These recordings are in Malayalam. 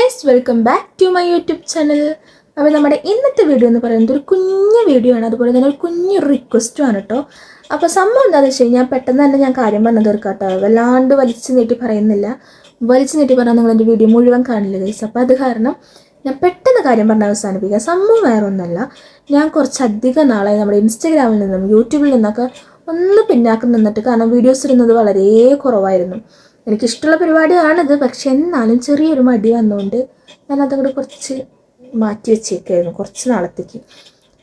Guys, welcome back to my YouTube channel. അപ്പോൾ നമ്മുടെ ഇന്നത്തെ വീഡിയോ എന്ന് പറയുന്നത് ഒരു കുഞ്ഞു വീഡിയോ ആണ്, അതുപോലെ തന്നെ ഒരു കുഞ്ഞു റിക്വസ്റ്റും ആണ് കേട്ടോ. അപ്പോൾ സംഭവം എന്താണെന്ന് വെച്ച് കഴിഞ്ഞാൽ പെട്ടെന്ന് തന്നെ ഞാൻ കാര്യം പറഞ്ഞു തീർക്കാം കേട്ടോ. വല്ലാണ്ട് വലിച്ചു നീട്ടി പറയുന്നില്ല. വലിച്ചു നീട്ടി പറഞ്ഞാൽ നിങ്ങൾ എൻ്റെ വീഡിയോ മുഴുവൻ കാണില്ല ഗൈസ്. അപ്പോൾ അത് കാരണം ഞാൻ പെട്ടെന്ന് കാര്യം പറഞ്ഞ് അവസാനിപ്പിക്കുക. സംഭവം വേറെ ഒന്നല്ല, ഞാൻ കുറച്ചധികം നാളായി നമ്മുടെ ഇൻസ്റ്റഗ്രാമിൽ നിന്നും യൂട്യൂബിൽ നിന്നൊക്കെ ഒന്ന് പിന്നാക്കം നിന്നിട്ട്. കാരണം വീഡിയോസ് ഇടുന്നത് വളരെ കുറവായിരുന്നു. എനിക്കിഷ്ടമുള്ള പരിപാടിയാണിത്, പക്ഷെ എന്നാലും ചെറിയൊരു മടി വന്നുകൊണ്ട് ഞാനതങ്ങോട്ട് കുറച്ച് മാറ്റി വെച്ചേക്കായിരുന്നു കുറച്ച് നാളത്തേക്ക്.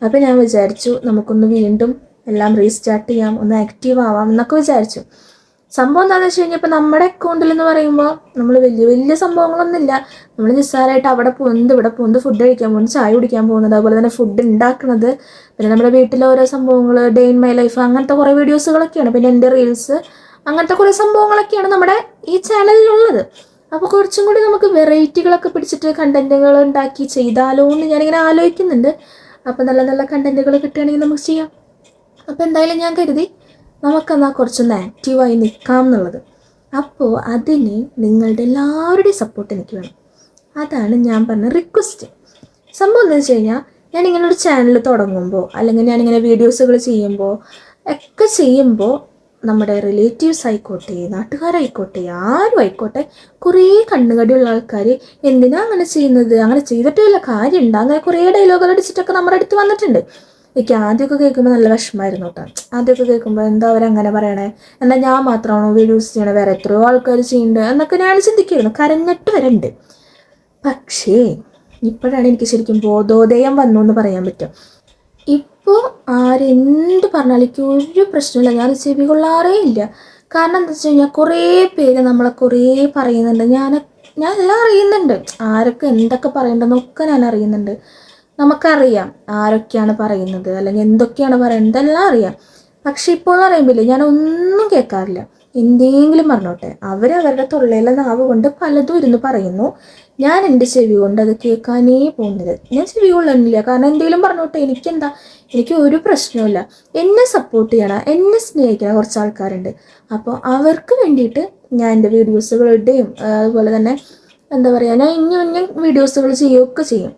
അപ്പോൾ ഞാൻ വിചാരിച്ചു നമുക്കൊന്ന് വീണ്ടും എല്ലാം റീസ്റ്റാർട്ട് ചെയ്യാം, ഒന്ന് ആക്റ്റീവ് ആവാം എന്നൊക്കെ വിചാരിച്ചു. സംഭവം എന്താണെന്ന് വെച്ച് കഴിഞ്ഞാൽ ഇപ്പോൾ നമ്മുടെ അക്കൗണ്ടിൽ എന്ന് പറയുമ്പോൾ നമ്മൾ വലിയ വലിയ സംഭവങ്ങളൊന്നുമില്ല. നമ്മൾ നിസ്സാരമായിട്ട് അവിടെ പോകുന്നത് ഇവിടെ പോകുന്നത്, ഫുഡ് കഴിക്കാൻ പോകുന്നത്, ചായ കുടിക്കാൻ പോകുന്നത്, അതുപോലെ തന്നെ ഫുഡ് ഉണ്ടാക്കുന്നത്, പിന്നെ നമ്മുടെ വീട്ടിലെ ഓരോ സംഭവങ്ങൾ, ഡേ ഇൻ മൈ ലൈഫ്, അങ്ങനത്തെ കുറേ വീഡിയോസുകളൊക്കെയാണ്. പിന്നെ എൻ്റെ റീൽസ്, അങ്ങനത്തെ കുറേ സംഭവങ്ങളൊക്കെയാണ് നമ്മുടെ ഈ ചാനലിലുള്ളത്. അപ്പോൾ കുറച്ചും കൂടി നമുക്ക് വെറൈറ്റികളൊക്കെ പിടിച്ചിട്ട് കണ്ടൻറ്റുകൾ ഉണ്ടാക്കി ചെയ്താലോ എന്ന് ഞാനിങ്ങനെ ആലോചിക്കുന്നുണ്ട്. അപ്പോൾ നല്ല നല്ല കണ്ടൻറ്റുകൾ കിട്ടുകയാണെങ്കിൽ നമുക്ക് ചെയ്യാം. അപ്പോൾ എന്തായാലും ഞാൻ കരുതി നമുക്കെന്നാൽ കുറച്ചൊന്ന് ആക്റ്റീവായി നിൽക്കാം എന്നുള്ളത്. അപ്പോൾ അതിന് നിങ്ങളുടെ എല്ലാവരുടെയും സപ്പോർട്ട് എനിക്ക് വേണം. അതാണ് ഞാൻ പറഞ്ഞ റിക്വസ്റ്റ്. സംഭവം എന്താണെന്ന് വെച്ച് കഴിഞ്ഞാൽ, ഞാനിങ്ങനെ ഒരു ചാനൽ തുടങ്ങുമ്പോൾ അല്ലെങ്കിൽ ഞാനിങ്ങനെ വീഡിയോസുകൾ ചെയ്യുമ്പോൾ നമ്മുടെ റിലേറ്റീവ്സ് ആയിക്കോട്ടെ, നാട്ടുകാരായിക്കോട്ടെ, ആരും ആയിക്കോട്ടെ, കുറേ കണ്ണുകടിയുള്ള ആൾക്കാർ എന്തിനാ അങ്ങനെ ചെയ്യുന്നത്, അങ്ങനെ ചെയ്തിട്ടില്ല കാര്യമുണ്ട്, അങ്ങനെ കുറേ ഡയലോഗുകൾ അടിച്ചിട്ടൊക്കെ നമ്മുടെ അടുത്ത് വന്നിട്ടുണ്ട്. എനിക്ക് ആദ്യമൊക്കെ കേൾക്കുമ്പോൾ നല്ല വിഷമമായിരുന്നു കേട്ടോ. ആദ്യമൊക്കെ കേൾക്കുമ്പോൾ എന്താ അവരങ്ങനെ പറയണേ, എന്നാൽ ഞാൻ മാത്രമാണോ വീഡിയോസ് ചെയ്യണേ, വേറെ എത്രയോ ആൾക്കാർ ചെയ്യുന്നുണ്ട് എന്നൊക്കെ ഞാൻ ചിന്തിക്കുമായിരുന്നു. കരഞ്ഞിട്ട് വരണ്ട്. പക്ഷേ ഇപ്പോഴാണ് എനിക്ക് ശരിക്കും ബോധോദയം വന്നു എന്ന് പറയാൻ പറ്റും. ഇപ്പോൾ ആരെന്ത് പറഞ്ഞാലും എനിക്ക് ഒരു പ്രശ്നമില്ല, ഞാൻ ചെവി കൊള്ളാറേ ഇല്ല. കാരണം എന്താ വെച്ച് കഴിഞ്ഞാൽ കുറേ പേര് നമ്മളെ കുറേ പറയുന്നുണ്ട്. ഞാൻ എല്ലാം അറിയുന്നുണ്ട്, ആരൊക്കെ എന്തൊക്കെ പറയേണ്ടതെന്നൊക്കെ ഞാൻ അറിയുന്നുണ്ട്. നമുക്കറിയാം ആരൊക്കെയാണ് പറയുന്നത് അല്ലെങ്കിൽ എന്തൊക്കെയാണ് പറയുന്നത്, എല്ലാം അറിയാം. പക്ഷെ ഇപ്പോൾ എന്ന് പറയുമ്പോൾ ഞാനൊന്നും കേൾക്കാറില്ല. എന്തെങ്കിലും പറഞ്ഞോട്ടെ, അവരവരുടെ തൊള്ളയിലെ നാവ് കൊണ്ട് പലതും ഇരുന്ന് പറയുന്നു. ഞാൻ എൻ്റെ ചെവി കൊണ്ട് അത് കേൾക്കാനേ പോകുന്നത്. ഞാൻ ചെവി കൊള്ളുന്നില്ല. കാരണം എന്തെങ്കിലും പറഞ്ഞോട്ടെ, എനിക്ക് ഒരു പ്രശ്നവുമില്ല. എന്നെ സപ്പോർട്ട് ചെയ്യണം, എന്നെ സ്നേഹിക്കണം കുറച്ച് ആൾക്കാരുണ്ട്. അപ്പോൾ അവർക്ക് വേണ്ടിയിട്ട് ഞാൻ എൻ്റെ വീഡിയോസുകളുടെയും അതുപോലെ തന്നെ എന്താ പറയുക, ഞാൻ ഇനിയും വീഡിയോസുകൾ ചെയ്യുകയൊക്കെ ചെയ്യും.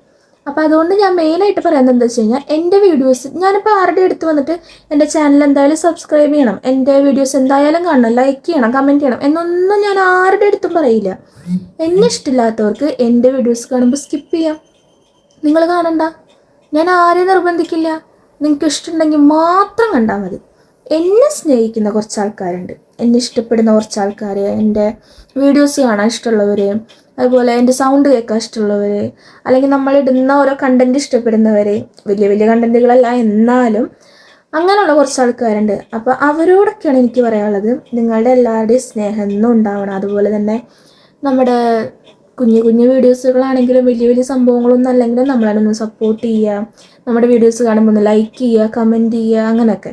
അപ്പോൾ അതുകൊണ്ട് ഞാൻ മെയിനായിട്ട് പറയുന്നത് എന്താ വെച്ച് കഴിഞ്ഞാൽ, എൻ്റെ വീഡിയോസ് ഞാനിപ്പോൾ ആരുടെ അടുത്ത് വന്നിട്ട് എൻ്റെ ചാനൽ എന്തായാലും സബ്സ്ക്രൈബ് ചെയ്യണം, എൻ്റെ വീഡിയോസ് എന്തായാലും കാണണം, ലൈക്ക് ചെയ്യണം, കമൻറ്റ് ചെയ്യണം എന്നൊന്നും ഞാൻ ആരുടെ അടുത്തും പറയില്ല. എന്നെ ഇഷ്ടമില്ലാത്തവർക്ക് എൻ്റെ വീഡിയോസ് കാണുമ്പോൾ സ്കിപ്പ് ചെയ്യാം, നിങ്ങൾ കാണണ്ട. ഞാൻ ആരെയും നിർബന്ധിക്കില്ല. നിങ്ങൾക്ക് ഇഷ്ടമുണ്ടെങ്കിൽ മാത്രം കണ്ടാൽ മതി. എന്നെ സ്നേഹിക്കുന്ന കുറച്ച് ആൾക്കാരുണ്ട്, എന്നെ ഇഷ്ടപ്പെടുന്ന കുറച്ച് ആൾക്കാർ, എൻ്റെ വീഡിയോസ് കാണാൻ ഇഷ്ടമുള്ളവർ, അതുപോലെ എൻ്റെ സൗണ്ട് കേൾക്കാൻ ഇഷ്ടമുള്ളവർ, അല്ലെങ്കിൽ നമ്മളിടുന്ന ഓരോ കണ്ടൻറ്റ് ഇഷ്ടപ്പെടുന്നവർ, വലിയ വലിയ കണ്ടൻറ്റുകളല്ല എന്നാലും അങ്ങനെയുള്ള കുറച്ച് ആൾക്കാരുണ്ട്. അപ്പോൾ അവരോടൊക്കെയാണ് എനിക്ക് പറയാനുള്ളത്, നിങ്ങളുടെ എല്ലാവരുടെയും സ്നേഹം എന്നും ഉണ്ടാവണം. അതുപോലെ തന്നെ നമ്മുടെ കുഞ്ഞു കുഞ്ഞു വീഡിയോസുകളാണെങ്കിലും വലിയ വലിയ സംഭവങ്ങളൊന്നും അല്ലെങ്കിലും നമ്മളതിനൊന്ന് സപ്പോർട്ട് ചെയ്യുക, നമ്മുടെ വീഡിയോസ് കാണുമ്പോൾ ഒന്ന് ലൈക്ക് ചെയ്യുക, കമൻറ്റ് ചെയ്യുക, അങ്ങനെയൊക്കെ.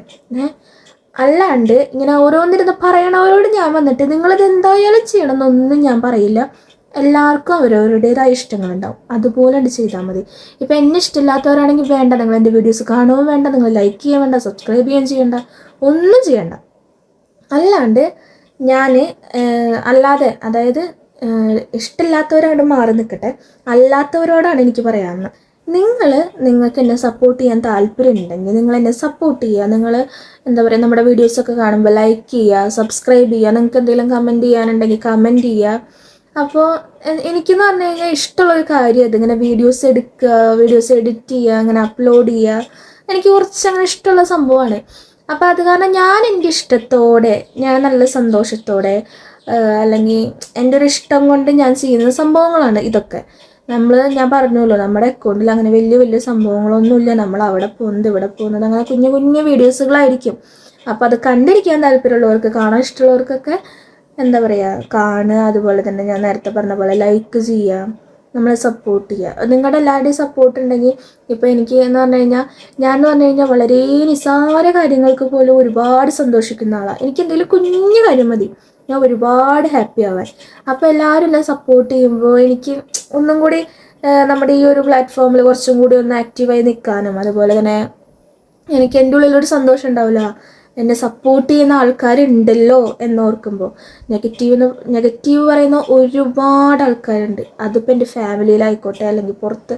അല്ലാണ്ട് ഇങ്ങനെ ഓരോന്നിരുന്ന് പറയണവരോട് ഞാൻ വന്നിട്ട് നിങ്ങളിത് എന്തായാലും ചെയ്യണം എന്നൊന്നും ഞാൻ പറയില്ല. എല്ലാവർക്കും അവരവരുടേതായ ഇഷ്ടങ്ങളുണ്ടാവും, അതുപോലെ ചെയ്താൽ മതി. ഇപ്പം എന്നെ ഇഷ്ടമില്ലാത്തവരാണെങ്കിൽ വേണ്ട, നിങ്ങൾ എൻ്റെ വീഡിയോസ് കാണുകയും വേണ്ട, നിങ്ങൾ ലൈക്ക് ചെയ്യാൻ വേണ്ട, സബ്സ്ക്രൈബ് ചെയ്യാൻ ചെയ്യണ്ട, ഒന്നും ചെയ്യണ്ട. അല്ലാണ്ട് ഞാൻ അല്ലാതെ, അതായത് ഇഷ്ടമില്ലാത്തവരോട് മാറി നിൽക്കട്ടെ, അല്ലാത്തവരോടാണ് എനിക്ക് പറയാവുന്നത്. നിങ്ങൾക്ക് എന്നെ സപ്പോർട്ട് ചെയ്യാൻ താല്പര്യമുണ്ടെങ്കിൽ നിങ്ങൾ എന്നെ സപ്പോർട്ട് ചെയ്യുക. നിങ്ങൾ എന്താ പറയുക, നമ്മുടെ വീഡിയോസൊക്കെ കാണുമ്പോൾ ലൈക്ക് ചെയ്യുക, സബ്സ്ക്രൈബ് ചെയ്യുക, നിങ്ങൾക്ക് എന്തെങ്കിലും കമൻറ്റ് ചെയ്യാനുണ്ടെങ്കിൽ കമൻറ്റ് ചെയ്യുക. അപ്പോൾ എനിക്കെന്ന് പറഞ്ഞു കഴിഞ്ഞാൽ ഇഷ്ടമുള്ളൊരു കാര്യം അത്, ഇങ്ങനെ വീഡിയോസ് എടുക്കുക, വീഡിയോസ് എഡിറ്റ് ചെയ്യുക, അങ്ങനെ അപ്ലോഡ് ചെയ്യുക, എനിക്ക് കുറച്ച് അങ്ങനെ ഇഷ്ടമുള്ള സംഭവമാണ്. അപ്പോൾ അത് കാരണം ഞാൻ എൻ്റെ ഇഷ്ടത്തോടെ, ഞാൻ നല്ല സന്തോഷത്തോടെ, അല്ലെങ്കിൽ എൻ്റെ ഒരു ഇഷ്ടം കൊണ്ട് ഞാൻ ചെയ്യുന്ന സംഭവങ്ങളാണ് ഇതൊക്കെ. ഞാൻ പറഞ്ഞല്ലോ, നമ്മുടെ അക്കൗണ്ടിൽ അങ്ങനെ വലിയ വലിയ സംഭവങ്ങളൊന്നുമില്ല. നമ്മൾ അവിടെ പോകുന്നത് ഇവിടെ പോകുന്നത് അങ്ങനെ കുഞ്ഞു കുഞ്ഞു വീഡിയോസുകളായിരിക്കും. അപ്പോൾ അത് കണ്ടിരിക്കാൻ താല്പര്യമുള്ളവർക്ക്, കാണാൻ ഇഷ്ടമുള്ളവർക്കൊക്കെ എന്താ പറയുക, കാണുക. അതുപോലെ തന്നെ ഞാൻ നേരത്തെ പറഞ്ഞ പോലെ ലൈക്ക് ചെയ്യുക, നമ്മളെ സപ്പോർട്ട് ചെയ്യുക. നിങ്ങളുടെ എല്ലാവരുടെയും സപ്പോർട്ട് ഉണ്ടെങ്കിൽ, ഇപ്പോൾ എനിക്ക് എന്ന് പറഞ്ഞു കഴിഞ്ഞാൽ വളരെ നിസ്സാര കാര്യങ്ങൾക്ക് പോലും ഒരുപാട് സന്തോഷിക്കുന്ന ആളാണ്. എനിക്ക് എന്തെങ്കിലും കുഞ്ഞു കാര്യം മതി, ഞാൻ ഒരുപാട് ഹാപ്പി ആവാൻ. അപ്പോൾ എല്ലാവരും എന്നെ സപ്പോർട്ട് ചെയ്യുമ്പോൾ എനിക്ക് ഒന്നും കൂടി നമ്മുടെ ഈ ഒരു പ്ലാറ്റ്ഫോമിൽ കുറച്ചും കൂടി ഒന്ന് ആക്റ്റീവായി നിൽക്കാനും, അതുപോലെ തന്നെ എനിക്ക് എൻ്റെ ഉള്ളിലൊരു സന്തോഷം ഉണ്ടാവില്ല, എന്നെ സപ്പോർട്ട് ചെയ്യുന്ന ആൾക്കാരുണ്ടല്ലോ എന്നോർക്കുമ്പോൾ നെഗറ്റീവ് പറയുന്ന ഒരുപാട് ആൾക്കാരുണ്ട്. അതിപ്പോൾ എൻ്റെ ഫാമിലിയിലായിക്കോട്ടെ അല്ലെങ്കിൽ പുറത്ത്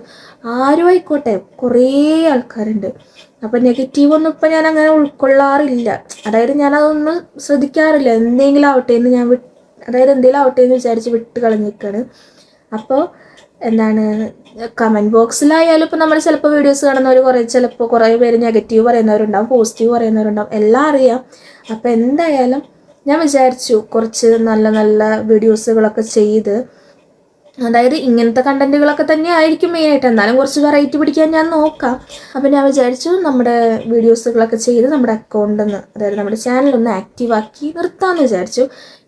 ആരും ആയിക്കോട്ടെ കുറേ ആൾക്കാരുണ്ട്. അപ്പം നെഗറ്റീവൊന്നും ഇപ്പം ഞാൻ അങ്ങനെ ഉൾക്കൊള്ളാറില്ല. അതായത് ഞാനതൊന്നും ശ്രദ്ധിക്കാറില്ല. എന്തെങ്കിലും ആവട്ടെ എന്ന് ഞാൻ എന്തെങ്കിലും ആവട്ടെ എന്ന് വിചാരിച്ച് വിട്ട് കളഞ്ഞിരിക്കുകയാണ്. അപ്പോൾ എന്താണ് കമൻറ്റ് ബോക്സിലായാലും ഇപ്പോൾ നമ്മൾ ചിലപ്പോൾ വീഡിയോസ് കാണുന്നവർ ചിലപ്പോൾ കുറേ പേര് നെഗറ്റീവ് പറയുന്നവരുണ്ടാവും, പോസിറ്റീവ് പറയുന്നവരുണ്ടാവും, എല്ലാം അറിയാം. അപ്പോൾ എന്തായാലും ഞാൻ വിചാരിച്ചു കുറച്ച് നല്ല നല്ല വീഡിയോസുകളൊക്കെ ചെയ്ത്, അതായത് ഇങ്ങനത്തെ കണ്ടൻറ്റുകളൊക്കെ തന്നെ ആയിരിക്കും മെയിനായിട്ട്, എന്നാലും കുറച്ച് വെറൈറ്റി പിടിക്കാൻ ഞാൻ നോക്കാം. അപ്പോൾ ഞാൻ വിചാരിച്ചു നമ്മുടെ വീഡിയോസുകളൊക്കെ ചെയ്ത് നമ്മുടെ അക്കൗണ്ടൊന്ന്, അതായത് നമ്മുടെ ചാനലൊന്ന് ആക്റ്റീവാക്കി നിർത്താമെന്ന് വിചാരിച്ചു.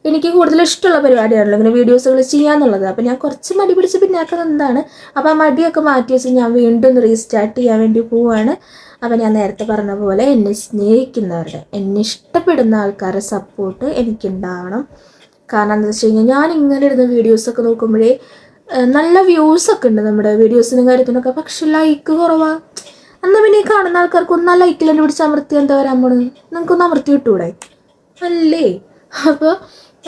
എനിക്ക് കൂടുതൽ ഇഷ്ടമുള്ള പരിപാടിയാണല്ലോ ഇങ്ങനെ വീഡിയോസുകൾ ചെയ്യാന്നുള്ളത്. അപ്പോൾ ഞാൻ കുറച്ച് മടി പിടിച്ച് പിന്നാക്കുന്നത് എന്താണ്, അപ്പോൾ ആ മടിയൊക്കെ മാറ്റി വെച്ച് ഞാൻ വീണ്ടും ഒന്ന് റീസ്റ്റാർട്ട് ചെയ്യാൻ വേണ്ടി പോവുകയാണ്. അപ്പോൾ ഞാൻ നേരത്തെ പറഞ്ഞ പോലെ എന്നെ സ്നേഹിക്കുന്നവരുടെ, എന്നെ ഇഷ്ടപ്പെടുന്ന ആൾക്കാരുടെ സപ്പോർട്ട് എനിക്കുണ്ടാവണം. കാരണം എന്താ വെച്ച് കഴിഞ്ഞാൽ ഞാൻ ഇങ്ങനെ ഇടുന്ന വീഡിയോസൊക്കെ നോക്കുമ്പോഴേ നല്ല വ്യൂസൊക്കെ ഉണ്ട് നമ്മുടെ വീഡിയോസിനും കാര്യത്തിനൊക്കെ, പക്ഷെ ലൈക്ക് കുറവാണ്. എന്നാൽ പിന്നെ ഈ കാണുന്ന ആൾക്കാർക്ക് ഒന്നാ ലൈക്കിൽ തന്നെ പിടിച്ച് അമർത്തി എന്താ വരാൻ പോണത്, നിങ്ങൾക്കൊന്ന് അമർത്തി വിട്ടൂടെ അല്ലേ? അപ്പോൾ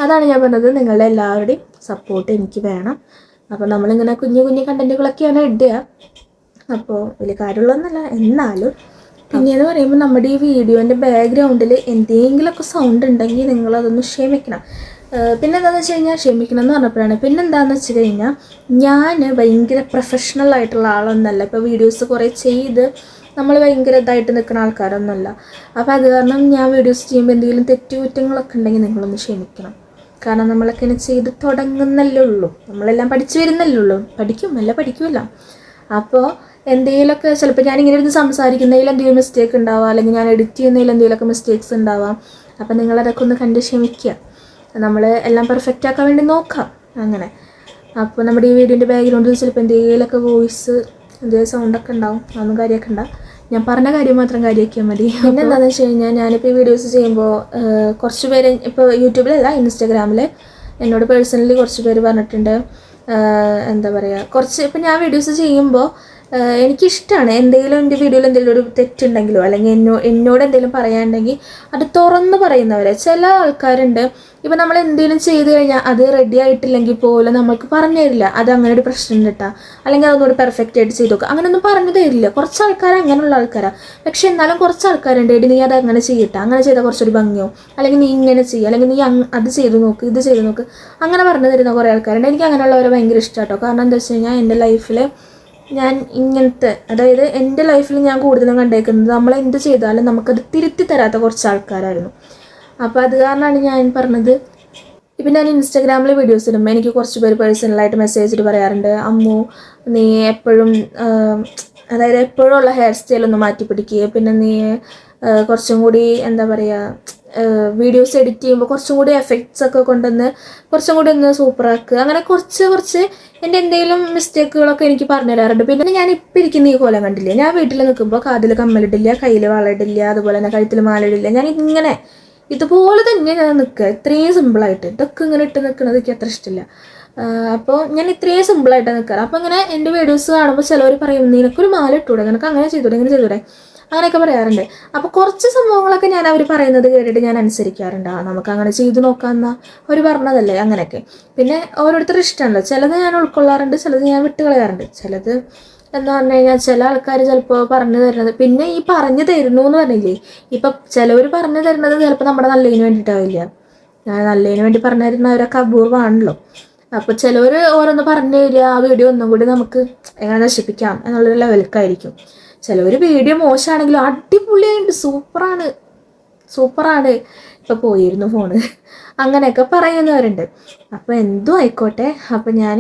അതാണ് ഞാൻ പറഞ്ഞത്, നിങ്ങളുടെ എല്ലാവരുടെയും സപ്പോർട്ട് എനിക്ക് വേണം. അപ്പോൾ നമ്മളിങ്ങനെ കുഞ്ഞു കുഞ്ഞു കണ്ടൻറ്റുകളൊക്കെയാണ് ഇടുക, അപ്പോൾ വലിയ കാര്യമുള്ളതൊന്നുമല്ല. എന്നാലും പിന്നെയെന്ന് പറയുമ്പോൾ നമ്മുടെ ഈ വീഡിയോൻ്റെ ബാക്ക്ഗ്രൗണ്ടിൽ എന്തെങ്കിലുമൊക്കെ സൗണ്ട് ഉണ്ടെങ്കിൽ നിങ്ങളതൊന്ന് ക്ഷമിക്കണം. പിന്നെ എന്താണെന്ന് വെച്ച് കഴിഞ്ഞാൽ ക്ഷമിക്കണം എന്ന് പറഞ്ഞപ്പോഴാണ്, പിന്നെന്താണെന്ന് വെച്ച് കഴിഞ്ഞാൽ ഞാൻ ഭയങ്കര പ്രൊഫഷണൽ ആയിട്ടുള്ള ആളൊന്നല്ല. ഇപ്പോൾ വീഡിയോസ് കുറേ ചെയ്ത് നമ്മൾ ഭയങ്കര ഇതായിട്ട് നിൽക്കുന്ന ആൾക്കാരൊന്നുമല്ല. അപ്പോൾ അത് കാരണം ഞാൻ വീഡിയോസ് ചെയ്യുമ്പോൾ എന്തെങ്കിലും തെറ്റുകുറ്റങ്ങളൊക്കെ ഉണ്ടെങ്കിൽ നിങ്ങളൊന്ന് ക്ഷമിക്കണം. കാരണം നമ്മളൊക്കെ ഇങ്ങനെ ചെയ്ത് തുടങ്ങുന്നല്ലേ ഉള്ളൂ, നമ്മളെല്ലാം പഠിച്ചു വരുന്നല്ലേ ഉള്ളൂ, പഠിക്കുമല്ല. അപ്പോൾ എന്തെങ്കിലുമൊക്കെ ചിലപ്പോൾ ഞാനിങ്ങനെ ഇരുന്ന് സംസാരിക്കുന്നതിൽ എന്തെങ്കിലും മിസ്റ്റേക്ക് ഉണ്ടാവാം, അല്ലെങ്കിൽ ഞാൻ എഡിറ്റ് ചെയ്യുന്നതിൽ എന്തെങ്കിലുമൊക്കെ മിസ്റ്റേക്സ് ഉണ്ടാവാം. അപ്പോൾ നിങ്ങളതൊക്കെ ഒന്ന് കണ്ട് ക്ഷമിക്കുക. നമ്മൾ എല്ലാം പെർഫെക്റ്റ് ആക്കാൻ വേണ്ടി നോക്കാം അങ്ങനെ. അപ്പോൾ നമ്മുടെ ഈ വീഡിയോൻ്റെ ബാക്ക്ഗ്രൗണ്ടിൽ ചിലപ്പോൾ എന്തെങ്കിലുമൊക്കെ വോയിസ് എന്തെങ്കിലും സൗണ്ടൊക്കെ ഉണ്ടാവും, അതൊന്നും കാര്യമൊക്കെ ഉണ്ടാവും. ഞാൻ പറഞ്ഞ കാര്യം മാത്രം കാര്യമാക്കിയാൽ മതി. പിന്നെ എന്താണെന്ന് വെച്ച് കഴിഞ്ഞാൽ ഞാനിപ്പോൾ ഈ വീഡിയോസ് ചെയ്യുമ്പോൾ കുറച്ച് പേര് ഇപ്പോൾ യൂട്യൂബിലല്ല ഇൻസ്റ്റാഗ്രാമിൽ എന്നോട് പേഴ്സണലി കുറച്ച് പേര് പറഞ്ഞിട്ടുണ്ട്, എന്താ പറയുക, കുറച്ച് ഇപ്പം ഞാൻ വീഡിയോസ് ചെയ്യുമ്പോൾ എനിക്കിഷ്ടമാണ് എന്തെങ്കിലും എൻ്റെ വീഡിയോയിൽ എന്തെങ്കിലും ഒരു തെറ്റുണ്ടെങ്കിലോ അല്ലെങ്കിൽ എന്നോട് എന്തെങ്കിലും പറയാനുണ്ടെങ്കിൽ അത് തുറന്ന് പറയുന്നവരെ. ചില ആൾക്കാരുണ്ട്, ഇപ്പം നമ്മൾ എന്തെങ്കിലും ചെയ്ത് കഴിഞ്ഞാൽ അത് റെഡി ആയിട്ടില്ലെങ്കിൽ പോലും നമ്മൾക്ക് പറഞ്ഞു തരില്ല, അത് അങ്ങനെ ഒരു പ്രശ്നം കിട്ടാം, അല്ലെങ്കിൽ അതൊന്നുകൂടി പെർഫെക്റ്റ് ആയിട്ട് ചെയ്ത് നോക്കുക, അങ്ങനെയൊന്നും പറഞ്ഞു തരില്ല. കുറച്ച് ആൾക്കാർ അങ്ങനെയുള്ള ആൾക്കാരാണ്. പക്ഷെ എന്നാലും കുറച്ച് ആൾക്കാരുണ്ട്, എടി നീ അത് അങ്ങനെ ചെയ്യട്ടെ, അങ്ങനെ ചെയ്താൽ കുറച്ചൊരു ഭംഗിയോ, അല്ലെങ്കിൽ നീ ഇങ്ങനെ ചെയ്യുക, അല്ലെങ്കിൽ നീ അത് ചെയ്ത് നോക്ക്, ഇത് ചെയ്ത് നോക്ക്, അങ്ങനെ പറഞ്ഞു തരുന്ന കുറേ ആൾക്കാരുണ്ട്. എനിക്ക് അങ്ങനെയുള്ളവരെ ഭയങ്കര ഇഷ്ടമാട്ടോ. കാരണം എന്താ വെച്ച് കഴിഞ്ഞാൽ എൻ്റെ ലൈഫിൽ ഞാൻ ഇങ്ങനത്തെ, അതായത് എൻ്റെ ലൈഫിൽ ഞാൻ കൂടുതലും കണ്ടേക്കുന്നത് നമ്മൾ എന്ത് ചെയ്താലും നമുക്കത് തിരുത്തി തരാത്ത കുറച്ച് ആൾക്കാരായിരുന്നു. അപ്പോൾ അത് കാരണമാണ് ഞാൻ പറഞ്ഞത്. ഇപ്പം ഞാൻ ഇൻസ്റ്റാഗ്രാമിൽ വീഡിയോസ് ഇടുമ്പോൾ എനിക്ക് കുറച്ച് പേര് പേഴ്സണലായിട്ട് മെസ്സേജ് ഇട്ട് പറയാറുണ്ട്, അമ്മു നീ എപ്പോഴും അതായത് എപ്പോഴും ഉള്ള ഹെയർ സ്റ്റൈലൊന്ന് മാറ്റി പിടിക്കുക, പിന്നെ നീ കുറച്ചും കൂടി എന്താ പറയുക വീഡിയോസ് എഡിറ്റ് ചെയ്യുമ്പോൾ കുറച്ചും കൂടി എഫക്ട്സ് ഒക്കെ കൊണ്ടുവന്ന് കുറച്ചും കൂടി ഒന്ന് സൂപ്പറാക്കുക, അങ്ങനെ കുറച്ച് എൻ്റെ എന്തെങ്കിലും മിസ്റ്റേക്കുകളൊക്കെ എനിക്ക് പറഞ്ഞു തരാറുണ്ട്. പിന്നെ ഞാൻ ഇപ്പം ഇരിക്കുന്ന ഈ കോലം കണ്ടില്ല, ഞാൻ വീട്ടിൽ നിൽക്കുമ്പോൾ കാതിൽ കമ്മലിടില്ല, കയ്യിൽ വളയിടില്ല, അതുപോലെ തന്നെ കഴുത്തിൽ മാലയിടില്ല, ഞാൻ ഇങ്ങനെ ഇതുപോലെ തന്നെ ഞാൻ നിൽക്കുക, ഇത്രയും സിമ്പിളായിട്ട്. ഇതൊക്കെ ഇങ്ങനെ ഇട്ട് നിൽക്കുന്നത് എനിക്ക് അത്ര ഇഷ്ടമില്ല. അപ്പോൾ ഞാൻ ഇത്രയും സിമ്പിളായിട്ടാണ് നിൽക്കാറ്. അപ്പോൾ ഇങ്ങനെ എൻ്റെ വീഡിയോസ് കാണുമ്പോൾ ചിലവർ പറയും നിനക്കൊരു മാല ഇട്ടൂടെ, നിനക്ക് അങ്ങനെ ചെയ്തൂടെ, ഇങ്ങനെ ചെയ്തൂടെ, അങ്ങനെയൊക്കെ പറയാറുണ്ട്. അപ്പോൾ കുറച്ച് സംഭവങ്ങളൊക്കെ ഞാൻ അവർ പറയുന്നത് കേട്ടിട്ട് ഞാൻ അനുസരിക്കാറുണ്ട്. നമുക്ക് അങ്ങനെ ചെയ്ത് നോക്കാമെന്നാ അവർ പറഞ്ഞതല്ലേ, അങ്ങനെയൊക്കെ. പിന്നെ ഓരോരുത്തർ ഇഷ്ടമാണല്ലോ, ചിലത് ഞാൻ ഉൾക്കൊള്ളാറുണ്ട്, ചിലത് ഞാൻ വിട്ട് കളയാറുണ്ട്. ചിലത് എന്ന് പറഞ്ഞു കഴിഞ്ഞാൽ ചില ആൾക്കാർ ചിലപ്പോൾ പറഞ്ഞു തരുന്നത്, പിന്നെ ഈ പറഞ്ഞു തരുന്നു എന്ന് പറഞ്ഞില്ലേ, ഇപ്പം ചിലവർ പറഞ്ഞു തരുന്നത് ചിലപ്പോൾ നമ്മുടെ നല്ലതിന് വേണ്ടിയിട്ടാവില്ല, നല്ലതിന് വേണ്ടി പറഞ്ഞു തരുന്നവരൊക്കെ അപൂർവമാണല്ലോ. അപ്പോൾ ചിലവർ ഓരോന്ന് പറഞ്ഞു തരിക, ആ വീഡിയോ ഒന്നും കൂടി നമുക്ക് എങ്ങനെ നശിപ്പിക്കാം എന്നുള്ളൊരു ലെവലിലേക്കായിരിക്കും. ചിലവർ വീഡിയോ മോശമാണെങ്കിലും അടിപൊളിയായിട്ട് സൂപ്പറാണ് ഇപ്പോൾ പോയിരുന്നു ഫോണ്, അങ്ങനെയൊക്കെ പറയുന്നവരുണ്ട്. അപ്പോൾ എന്തും ആയിക്കോട്ടെ. അപ്പോൾ ഞാൻ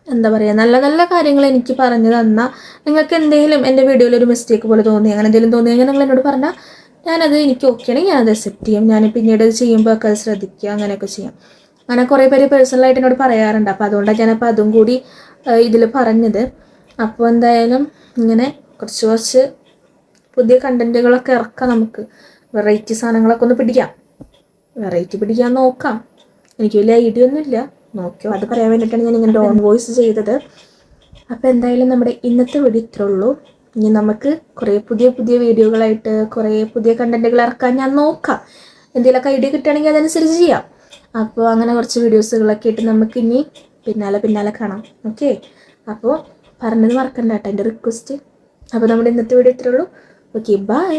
എന്താ പറയുക, നല്ല നല്ല കാര്യങ്ങൾ എനിക്ക് പറഞ്ഞു തന്നാൽ, നിങ്ങൾക്ക് എന്തെങ്കിലും എൻ്റെ വീഡിയോയിൽ ഒരു മിസ്റ്റേക്ക് പോലെ തോന്നി, അങ്ങനെ എന്തെങ്കിലും തോന്നിയെങ്കിൽ നിങ്ങൾ എന്നോട് പറഞ്ഞാൽ ഞാനത് എനിക്ക് ഓക്കെയാണെങ്കിൽ ഞാനത് അക്സെപ്റ്റ് ചെയ്യും. ഞാൻ പിന്നീട് ചെയ്യുമ്പോൾ ഒക്കെ അത് ശ്രദ്ധിക്കുക, അങ്ങനെയൊക്കെ ചെയ്യാം. അങ്ങനെ കുറേ പേര് പേഴ്സണലായിട്ട് എന്നോട് പറയാറുണ്ട്. അപ്പോൾ അതുകൊണ്ടാണ് ഞാനപ്പോൾ അതും കൂടി ഇതിൽ പറഞ്ഞത്. അപ്പോൾ എന്തായാലും ഇങ്ങനെ കുറച്ച് പുതിയ കണ്ടൻറ്റുകളൊക്കെ ഇറക്കാം, നമുക്ക് വെറൈറ്റി സാധനങ്ങളൊക്കെ ഒന്ന് പിടിക്കാൻ നോക്കാം. എനിക്ക് വലിയ ഐഡിയ ഒന്നുമില്ല, നോക്കിയോ അത് പറയാൻ വേണ്ടിയിട്ടാണ് ഞാൻ ഇങ്ങനെ ഓൺ വോയിസ് ചെയ്തത്. അപ്പോൾ എന്തായാലും നമ്മുടെ ഇന്നത്തെ വീഡിയോ ഇത്രേ ഉള്ളൂ. ഇനി നമുക്ക് കുറേ പുതിയ പുതിയ വീഡിയോകളായിട്ട് കുറേ പുതിയ കണ്ടൻറ്റുകൾ ഇറക്കാൻ ഞാൻ നോക്കാം. എന്തെങ്കിലുമൊക്കെ ഐഡിയ കിട്ടുകയാണെങ്കിൽ അതനുസരിച്ച് ചെയ്യാം. അപ്പോൾ അങ്ങനെ കുറച്ച് വീഡിയോസുകളൊക്കെ ആയിട്ട് നമുക്ക് ഇനി പിന്നാലെ കാണാം. ഓക്കെ, അപ്പോൾ പറഞ്ഞത് മറക്കണ്ട കേട്ടോ എൻ്റെ റിക്വസ്റ്റ്. അപ്പോൾ നമ്മുടെ ഇന്നത്തെ വീഡിയോ ഇത്രേ ഉള്ളൂ. Okay, by.